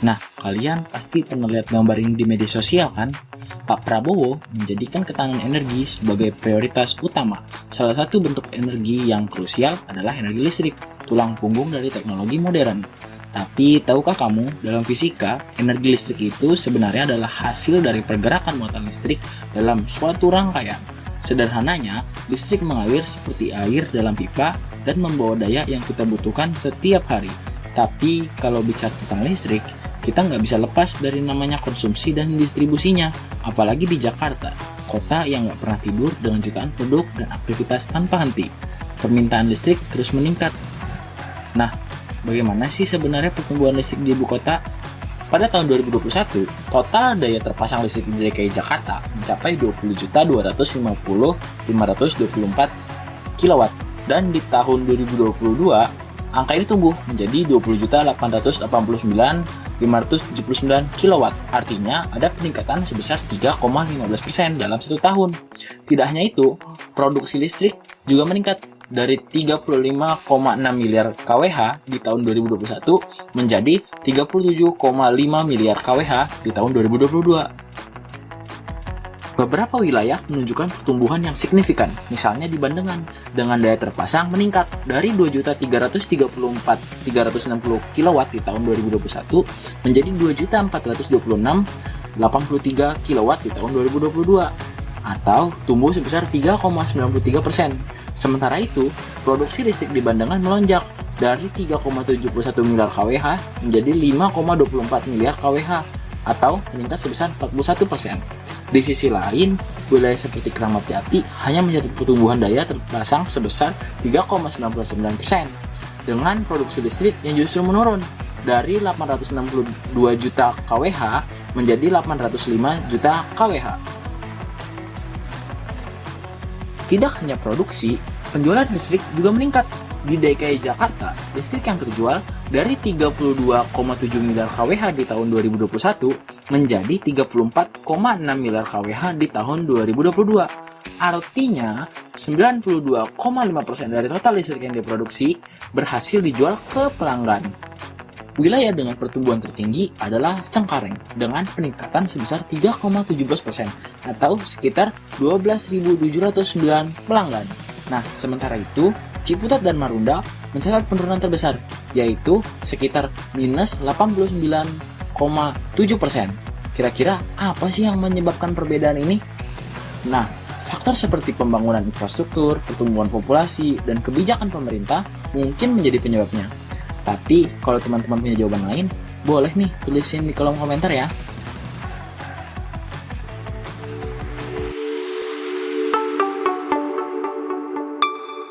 Nah, kalian pasti pernah lihat gambar ini di media sosial kan? Pak Prabowo menjadikan ketahanan energi sebagai prioritas utama. Salah satu bentuk energi yang krusial adalah energi listrik, tulang punggung dari teknologi modern. Tapi, tahukah kamu, dalam fisika, energi listrik itu sebenarnya adalah hasil dari pergerakan muatan listrik dalam suatu rangkaian. Sederhananya, listrik mengalir seperti air dalam pipa dan membawa daya yang kita butuhkan setiap hari. Tapi, kalau bicara tentang listrik, kita nggak bisa lepas dari namanya konsumsi dan distribusinya, apalagi di Jakarta, kota yang nggak pernah tidur dengan jutaan produk dan aktivitas tanpa henti. Permintaan listrik terus meningkat. Nah, bagaimana sih sebenarnya pertumbuhan listrik di ibu kota? Pada tahun 2021, total daya terpasang listrik di DKI Jakarta mencapai 20.250.524 kW, dan di tahun 2022, angka ini tumbuh menjadi 20.889.579 kW. Artinya ada peningkatan sebesar 3,15% dalam satu tahun. Tidak hanya itu, produksi listrik juga meningkat dari 35,6 miliar kWh di tahun 2021 menjadi 37,5 miliar kWh di tahun 2022. Beberapa wilayah menunjukkan pertumbuhan yang signifikan, misalnya di Bandengan, dengan daya terpasang meningkat dari 2.334.360 kW di tahun 2021 menjadi 2.426.83 kW di tahun 2022, atau tumbuh sebesar 3,93%. Sementara itu, produksi listrik di Bandengan melonjak dari 3,71 miliar kWh menjadi 5,24 miliar kWh, atau meningkat sebesar 41%. Di sisi lain, wilayah seperti Kramat Jati hanya mencatat pertumbuhan daya terpasang sebesar 3,99%, dengan produksi listrik yang justru menurun dari 862 juta kWh menjadi 805 juta kWh. Tidak hanya produksi, penjualan listrik juga meningkat. Di DKI Jakarta, listrik yang terjual dari 32,7 miliar kWh di tahun 2021 menjadi 34,6 miliar kWh di tahun 2022. Artinya, 92,5% dari total listrik yang diproduksi berhasil dijual ke pelanggan. Wilayah dengan pertumbuhan tertinggi adalah Cengkareng dengan peningkatan sebesar 3,17% atau sekitar 12.709 pelanggan. Nah, sementara itu, Ciputat dan Marunda mencatat penurunan terbesar, yaitu sekitar minus 89,7%. Kira-kira apa sih yang menyebabkan perbedaan ini? Nah, faktor seperti pembangunan infrastruktur, pertumbuhan populasi, dan kebijakan pemerintah mungkin menjadi penyebabnya. Tapi, kalau teman-teman punya jawaban lain, boleh nih tulisin di kolom komentar ya.